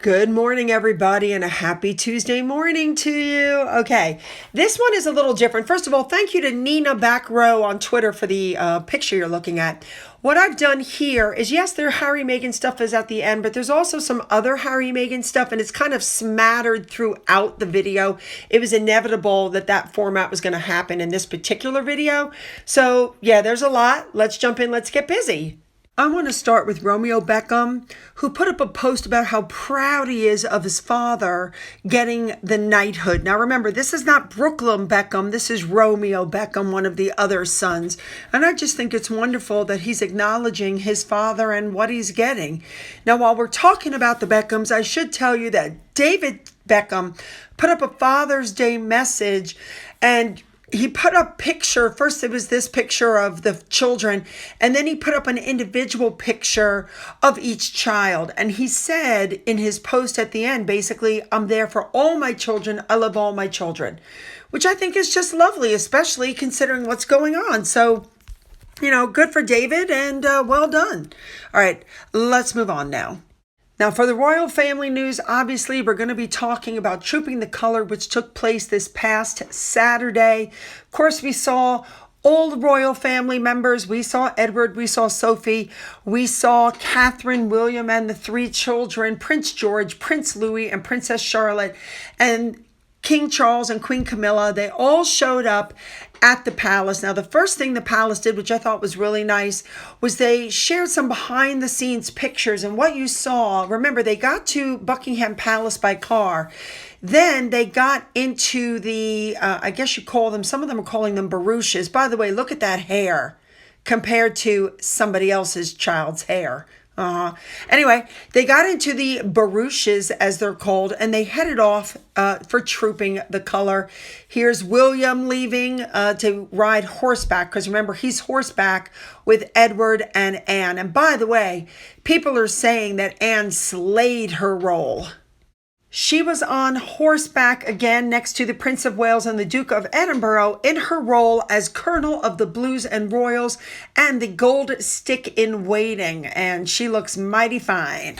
Good morning, everybody, and a happy Tuesday morning to you. Okay, this one is a little different. First of all, thank you to Nina Backrow on Twitter for the picture you're looking at. What I've done here is, yes, their Harry Meghan stuff is at the end, but there's also some other Harry Meghan stuff, and it's kind of smattered throughout the video. It was inevitable that that format was going to happen in this particular video. So, yeah, there's a lot. Let's jump in. Let's get busy. I want to start with Romeo Beckham, who put up a post about how proud he is of his father getting the knighthood. Now remember, this is not Brooklyn Beckham, this is Romeo Beckham, one of the other sons. And I just think it's wonderful that he's acknowledging his father and what he's getting. Now, while we're talking about the Beckhams, I should tell you that David Beckham put up a Father's Day message, and he put up picture. First, it was this picture of the children, and then he put up an individual picture of each child. And he said in his post at the end, basically, I'm there for all my children. I love all my children, which I think is just lovely, especially considering what's going on. So, you know, good for David and well done. All right, let's move on now. Now, for the royal family news, obviously, we're going to be talking about Trooping the Color, which took place this past Saturday. Of course, we saw all the royal family members. We saw Edward, we saw Sophie, we saw Catherine, William, and the three children, Prince George, Prince Louis, and Princess Charlotte, and King Charles and Queen Camilla. They all showed up at the palace. Now, the first thing the palace did, which I thought was really nice, was they shared some behind the scenes pictures. And what you saw, remember, they got to Buckingham Palace by car. Then they got into the, I guess you call them, some of them are calling them barouches. By the way, look at that hair compared to somebody else's child's hair. Anyway, they got into the barouches, as they're called, and they headed off for Trooping the Color. Here's William leaving to ride horseback, because remember, he's horseback with Edward and Anne. And by the way, people are saying that Anne slayed her role. She was on horseback again next to the Prince of Wales and the Duke of Edinburgh in her role as Colonel of the Blues and Royals and the Gold Stick in Waiting, and she looks mighty fine.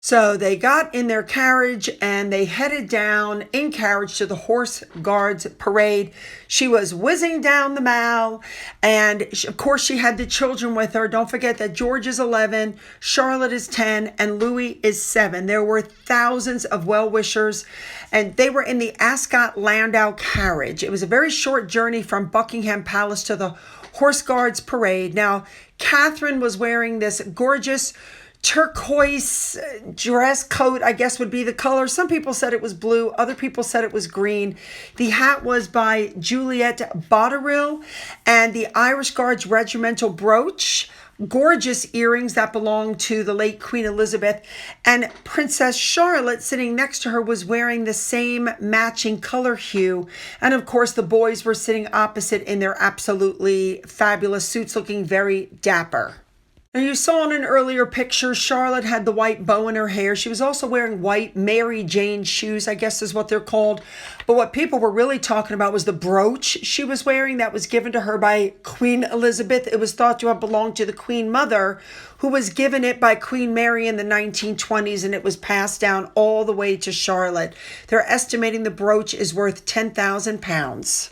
So they got in their carriage and they headed down in carriage to the Horse Guards Parade. She was whizzing down the mall, and of course she had the children with her. Don't forget that George is 11, Charlotte is 10, and Louis is 7. There were thousands of well-wishers, and they were in the Ascot Landau carriage. It was a very short journey from Buckingham Palace to the Horse Guards Parade. Now, Catherine was wearing this gorgeous turquoise dress coat, I guess would be the color. Some people said it was blue. Other people said it was green. The hat was by Juliette Botterill, and the Irish Guards regimental brooch. Gorgeous earrings that belonged to the late Queen Elizabeth. And Princess Charlotte, sitting next to her, was wearing the same matching color hue. And of course, the boys were sitting opposite in their absolutely fabulous suits, looking very dapper. Now, you saw in an earlier picture, Charlotte had the white bow in her hair. She was also wearing white Mary Jane shoes, I guess is what they're called. But what people were really talking about was the brooch she was wearing that was given to her by Queen Elizabeth. It was thought to have belonged to the Queen Mother, who was given it by Queen Mary in the 1920s, and it was passed down all the way to Charlotte. They're estimating the brooch is worth £10,000.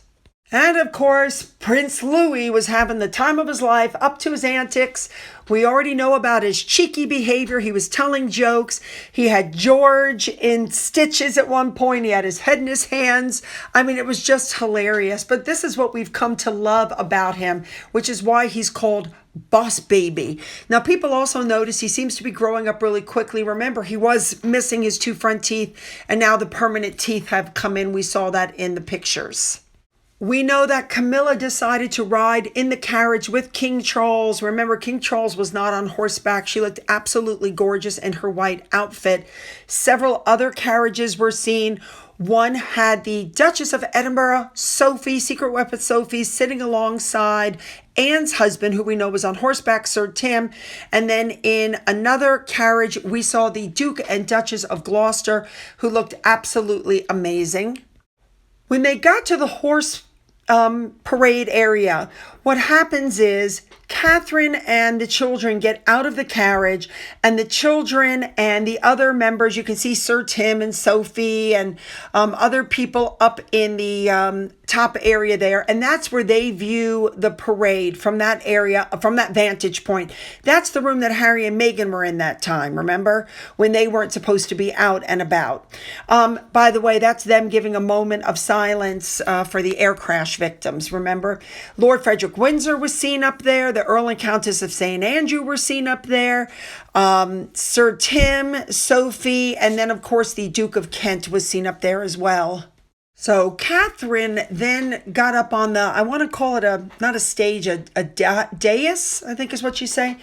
And of course, Prince Louis was having the time of his life, up to his antics. We already know about his cheeky behavior. He was telling jokes. He had George in stitches at one point. He had his head in his hands. I mean, it was just hilarious. But this is what we've come to love about him, which is why he's called Boss Baby. Now, people also notice he seems to be growing up really quickly. Remember, he was missing his 2 front teeth, and now the permanent teeth have come in. We saw that in the pictures. We know that Camilla decided to ride in the carriage with King Charles. Remember, King Charles was not on horseback. She looked absolutely gorgeous in her white outfit. Several other carriages were seen. One had the Duchess of Edinburgh, Sophie, Secret Weapon Sophie, sitting alongside Anne's husband, who we know was on horseback, Sir Tim. And then in another carriage, we saw the Duke and Duchess of Gloucester, who looked absolutely amazing. When they got to the horse parade area, what happens is Catherine and the children get out of the carriage, and the children and the other members, you can see Sir Tim and Sophie and other people up in the top area there, and that's where they view the parade from that area, from that vantage point. That's the room that Harry and Meghan were in that time, remember? When they weren't supposed to be out and about. By the way, that's them giving a moment of silence for the air crash victims, remember? Lord Frederick Windsor was seen up there. The Earl and Countess of St. Andrew were seen up there. Sir Tim, Sophie, and then, of course, the Duke of Kent was seen up there as well. So Catherine then got up on the, I want to call it not a stage, a dais, I think is what you say.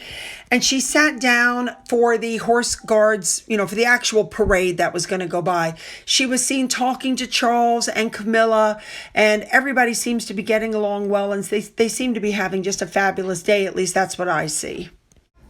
And she sat down for the horse guards, for the actual parade that was going to go by. She was seen talking to Charles and Camilla, and everybody seems to be getting along well, and they seem to be having just a fabulous day. At least that's what I see.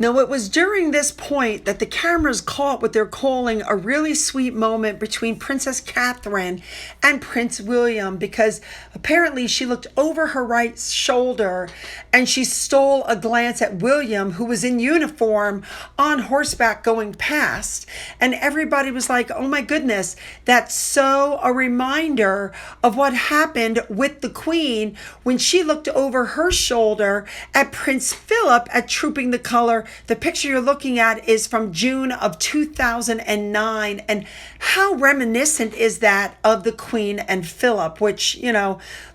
Now, it was during this point that the cameras caught what they're calling a really sweet moment between Princess Catherine and Prince William, because apparently she looked over her right shoulder and she stole a glance at William, who was in uniform on horseback going past. And everybody was like, oh my goodness, that's so a reminder of what happened with the Queen when she looked over her shoulder at Prince Philip at Trooping the Color. The picture you're looking at is from June of 2009. And how reminiscent is that of the Queen and Philip, which,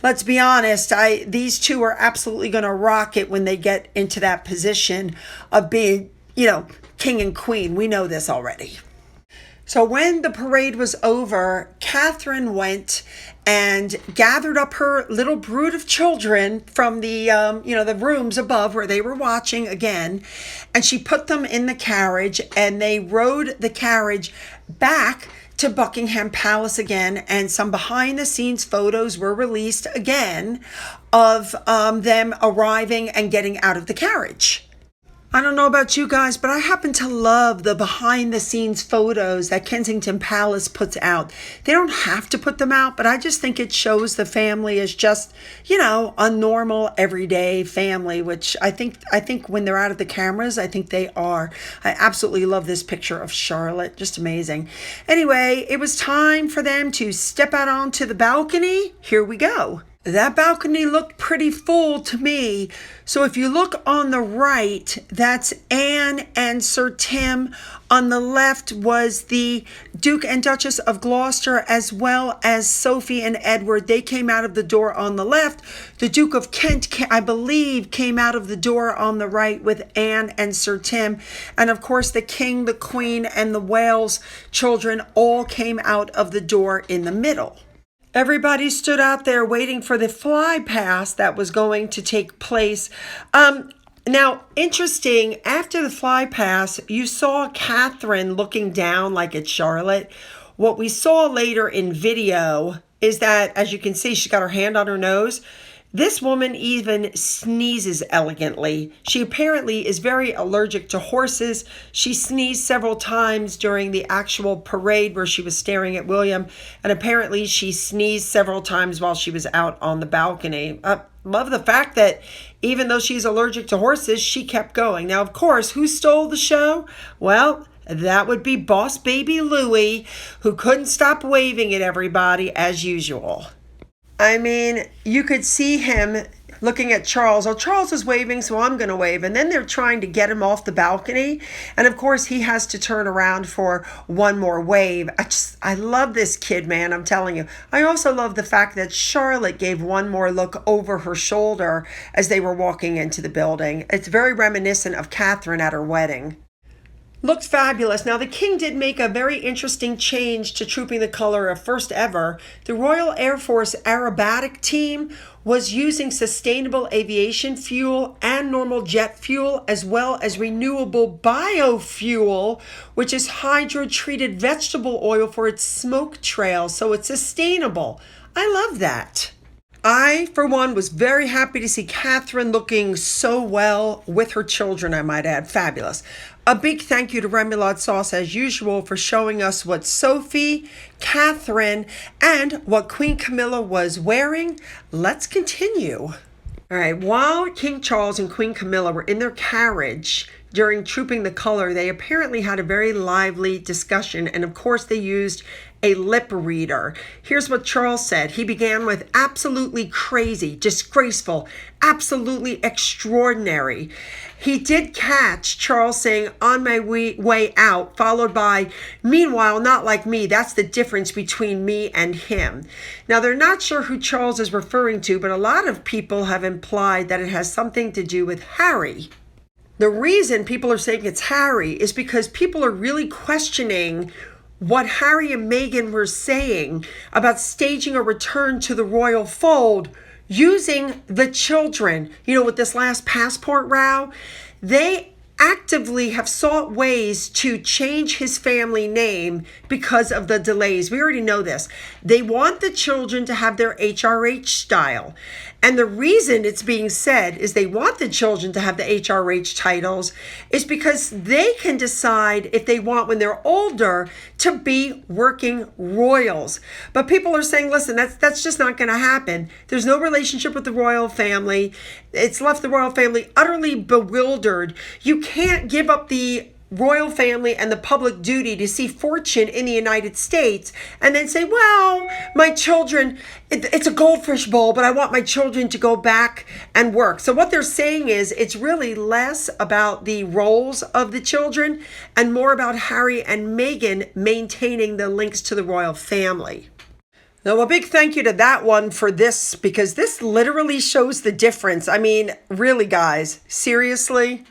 let's be honest, these two are absolutely going to rock it when they get into that position of being, king and queen. We know this already. So when the parade was over, Catherine went and gathered up her little brood of children from the, the rooms above where they were watching again. And she put them in the carriage, and they rode the carriage back to Buckingham Palace again. And some behind the scenes photos were released again of them arriving and getting out of the carriage. I don't know about you guys, but I happen to love the behind the scenes photos that Kensington Palace puts out. They don't have to put them out, but I just think it shows the family as just, a normal everyday family, which I think when they're out of the cameras, I think they are. I absolutely love this picture of Charlotte. Just amazing. Anyway, it was time for them to step out onto the balcony. Here we go. That balcony looked pretty full to me. So if you look on the right, that's Anne and Sir Tim. On the left was the Duke and Duchess of Gloucester, as well as Sophie and Edward. They came out of the door on the left. The Duke of Kent, I believe, came out of the door on the right with Anne and Sir Tim. And of course, the King, the Queen, and the Wales children all came out of the door in the middle. Everybody stood out there waiting for the flypast that was going to take place. Now, interesting, after the flypast, you saw Catherine looking down like at Charlotte. What we saw later in video is that, as you can see, she's got her hand on her nose. This woman even sneezes elegantly. She apparently is very allergic to horses. She sneezed several times during the actual parade where she was staring at William. And apparently she sneezed several times while she was out on the balcony. Love the fact that even though she's allergic to horses, she kept going. Now, of course, who stole the show? Well, that would be Boss Baby Louie, who couldn't stop waving at everybody as usual. I mean, you could see him looking at Charles. Oh, Charles is waving, so I'm going to wave. And then they're trying to get him off the balcony. And of course, he has to turn around for one more wave. I love this kid, man. I'm telling you. I also love the fact that Charlotte gave one more look over her shoulder as they were walking into the building. It's very reminiscent of Catherine at her wedding. Looked fabulous. Now, the King did make a very interesting change to Trooping the Color of first ever. The Royal Air Force aerobatic team was using sustainable aviation fuel and normal jet fuel, as well as renewable biofuel, which is hydro-treated vegetable oil for its smoke trail. So it's sustainable. I love that. I, for one, was very happy to see Catherine looking so well with her children, I might add. Fabulous. A big thank you to Remoulade Sauce, as usual, for showing us what Sophie, Catherine, and what Queen Camilla was wearing. Let's continue. All right, while King Charles and Queen Camilla were in their carriage during Trooping the Color, they apparently had a very lively discussion, and of course, they used a lip reader. Here's what Charles said. He began with absolutely crazy, disgraceful, absolutely extraordinary. He did catch Charles saying, on my way out, followed by, meanwhile, not like me. That's the difference between me and him. Now, they're not sure who Charles is referring to, but a lot of people have implied that it has something to do with Harry. The reason people are saying it's Harry is because people are really questioning what Harry and Meghan were saying about staging a return to the royal fold using the children. You know, with this last passport row, they actively have sought ways to change his family name because of the delays. We already know this. They want the children to have their HRH style. And the reason it's being said is they want the children to have the HRH titles is because they can decide if they want, when they're older, to be working royals. But people are saying, listen, that's just not going to happen. There's no relationship with the royal family. It's left the royal family utterly bewildered. You can't give up the royal family and the public duty to see fortune in the United States and then say, well, my children, it's a goldfish bowl, but I want my children to go back and work. So what they're saying is it's really less about the roles of the children and more about Harry and Meghan maintaining the links to the royal family. Now, a big thank you to that one for this, because this literally shows the difference. I mean, really, guys, seriously?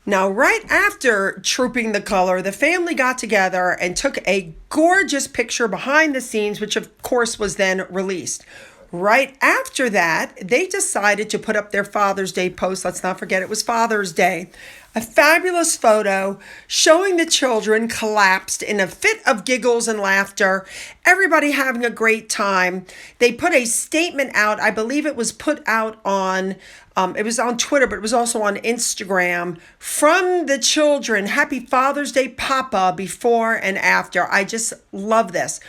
Now, right after Trooping the Color, the family got together and took a gorgeous picture behind the scenes, which of course was then released. Right after that, they decided to put up their Father's Day post. Let's not forget it was Father's Day. A fabulous photo showing the children collapsed in a fit of giggles and laughter, everybody having a great time. They put a statement out. I believe it was put out on it was on Twitter, but it was also on Instagram from the children. Happy Father's Day, Papa, before and after. I just love this.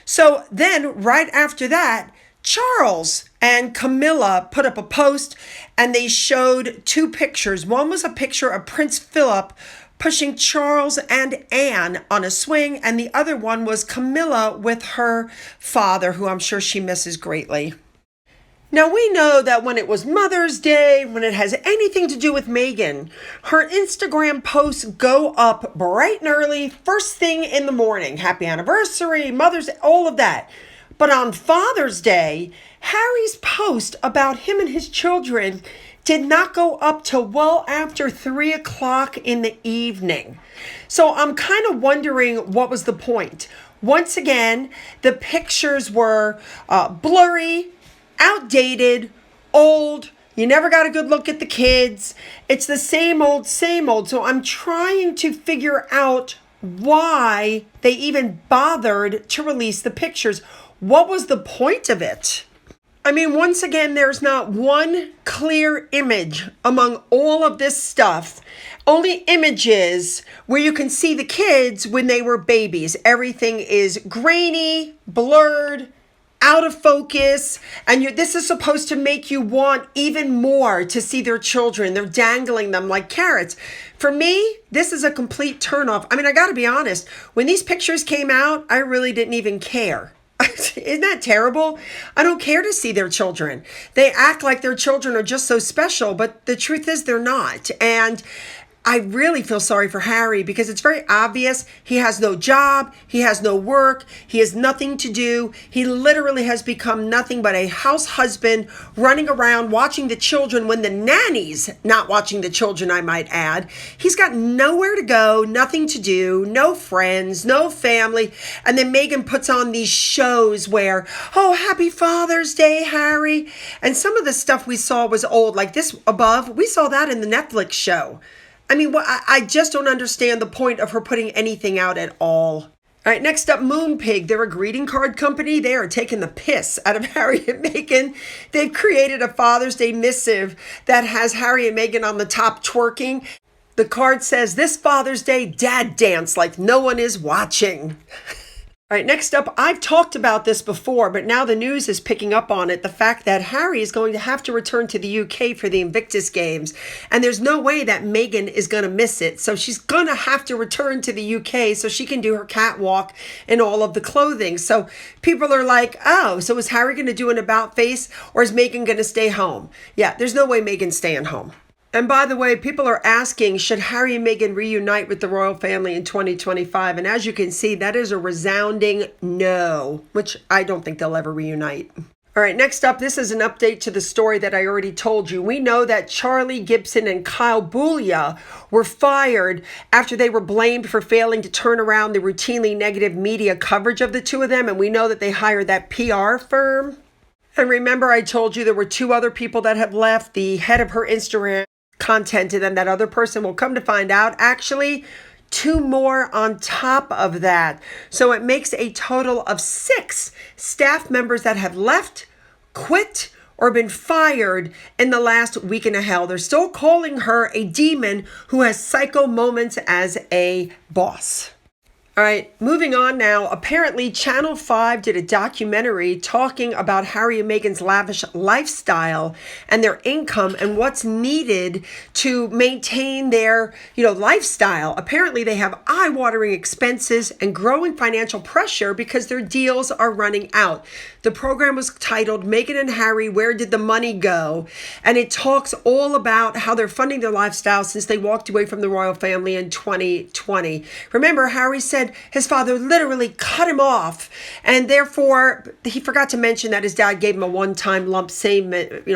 So then right after that, Charles and Camilla put up a post and they showed two pictures. One was a picture of Prince Philip pushing Charles and Anne on a swing, and the other one was Camilla with her father, who I'm sure she misses greatly. Now, we know that when it was Mother's Day, when it has anything to do with Meghan, her Instagram posts go up bright and early, first thing in the morning. Happy anniversary, Mother's Day, all of that. But on Father's Day, Harry's post about him and his children did not go up till well after 3 o'clock in the evening. So I'm kind of wondering what was the point. Once again, the pictures were blurry, outdated, old. You never got a good look at the kids. It's the same old, same old. So I'm trying to figure out why they even bothered to release the pictures. What was the point of it? I mean, once again, there's not one clear image among all of this stuff. Only images where you can see the kids when they were babies. Everything is grainy, blurred, out of focus, and this is supposed to make you want even more to see their children. They're dangling them like carrots. For me, this is a complete turnoff. I mean, I gotta be honest, when these pictures came out, I really didn't even care. Isn't that terrible? I don't care to see their children. They act like their children are just so special, but the truth is they're not. And I really feel sorry for Harry because it's very obvious he has no job, he has no work, he has nothing to do. He literally has become nothing but a house husband running around watching the children when the nanny's not watching the children, I might add. He's got nowhere to go, nothing to do, no friends, no family. And then Meghan puts on these shows where, oh, happy Father's Day, Harry. And some of the stuff we saw was old, like this above, we saw that in the Netflix show. I mean, I just don't understand the point of her putting anything out at all. All right, next up, Moonpig. They're a greeting card company. They are taking the piss out of Harry and Meghan. They've created a Father's Day missive that has Harry and Meghan on the top twerking. The card says, this Father's Day, Dad dance like no one is watching. All right, next up, I've talked about this before, but now the news is picking up on it. The fact that Harry is going to have to return to the UK for the Invictus Games. And there's no way that Meghan is going to miss it. So she's going to have to return to the UK so she can do her catwalk and all of the clothing. So people are like, oh, so is Harry going to do an about face or is Meghan going to stay home? Yeah, there's no way Meghan's staying home. And by the way, people are asking, should Harry and Meghan reunite with the royal family in 2025? And as you can see, that is a resounding no, which I don't think they'll ever reunite. All right, next up, this is an update to the story that I already told you. We know that Charlie Gibson and Kyle Boulia were fired after they were blamed for failing to turn around the routinely negative media coverage of the two of them. And we know that they hired that PR firm. And remember, I told you there were two other people that have left, the head of her Instagram content, and then that other person will come to find out actually two more on top of that. So it makes a total of 6 staff members that have left, quit, or been fired in the last week and a half. They're still calling her a demon who has psycho moments as a boss. All right, moving on now. Apparently, Channel 5 did a documentary talking about Harry and Meghan's lavish lifestyle and their income and what's needed to maintain their, lifestyle. Apparently, they have eye-watering expenses and growing financial pressure because their deals are running out. The program was titled Meghan and Harry, Where Did the Money Go? And it talks all about how they're funding their lifestyle since they walked away from the royal family in 2020. Remember, Harry said his father literally cut him off, and therefore he forgot to mention that his dad gave him a one-time lump sum,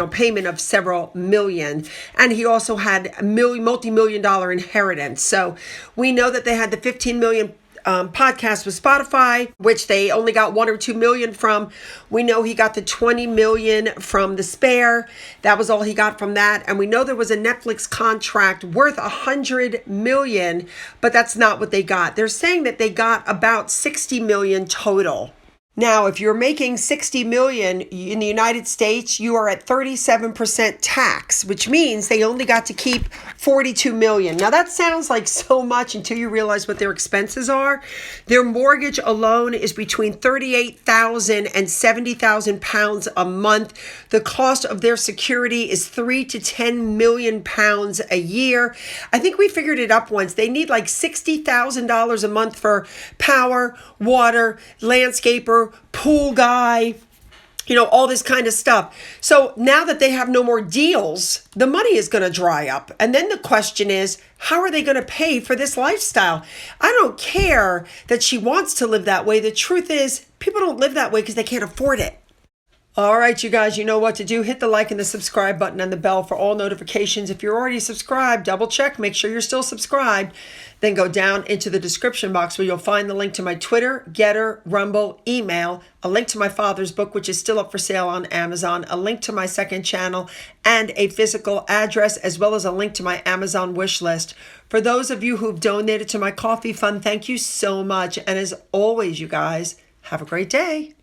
payment of several million, and he also had a multi-million-dollar inheritance. So we know that they had the 15 million podcast with Spotify, which they only got 1 or 2 million from. We know he got the 20 million from The Spare. That was all he got from that. And we know there was a Netflix contract worth 100 million, but that's not what they got. They're saying that they got about 60 million total. Now, if you're making 60 million in the United States, you are at 37% tax, which means they only got to keep 42 million. Now, that sounds like so much until you realize what their expenses are. Their mortgage alone is between 38,000 and 70,000 pounds a month. The cost of their security is 3 to 10 million pounds a year. I think we figured it up once. They need like $60,000 a month for power, water, landscaper, pool guy, all this kind of stuff. So now that they have no more deals, the money is going to dry up. And then the question is, how are they going to pay for this lifestyle? I don't care that she wants to live that way. The truth is, people don't live that way because they can't afford it. All right, you guys, you know what to do. Hit the like and the subscribe button and the bell for all notifications. If you're already subscribed, double check, make sure you're still subscribed. Then go down into the description box where you'll find the link to my Twitter, Gettr, Rumble, email, a link to my father's book, which is still up for sale on Amazon, a link to my second channel, and a physical address, as well as a link to my Amazon wish list. For those of you who've donated to my coffee fund, thank you so much. And as always, you guys, have a great day.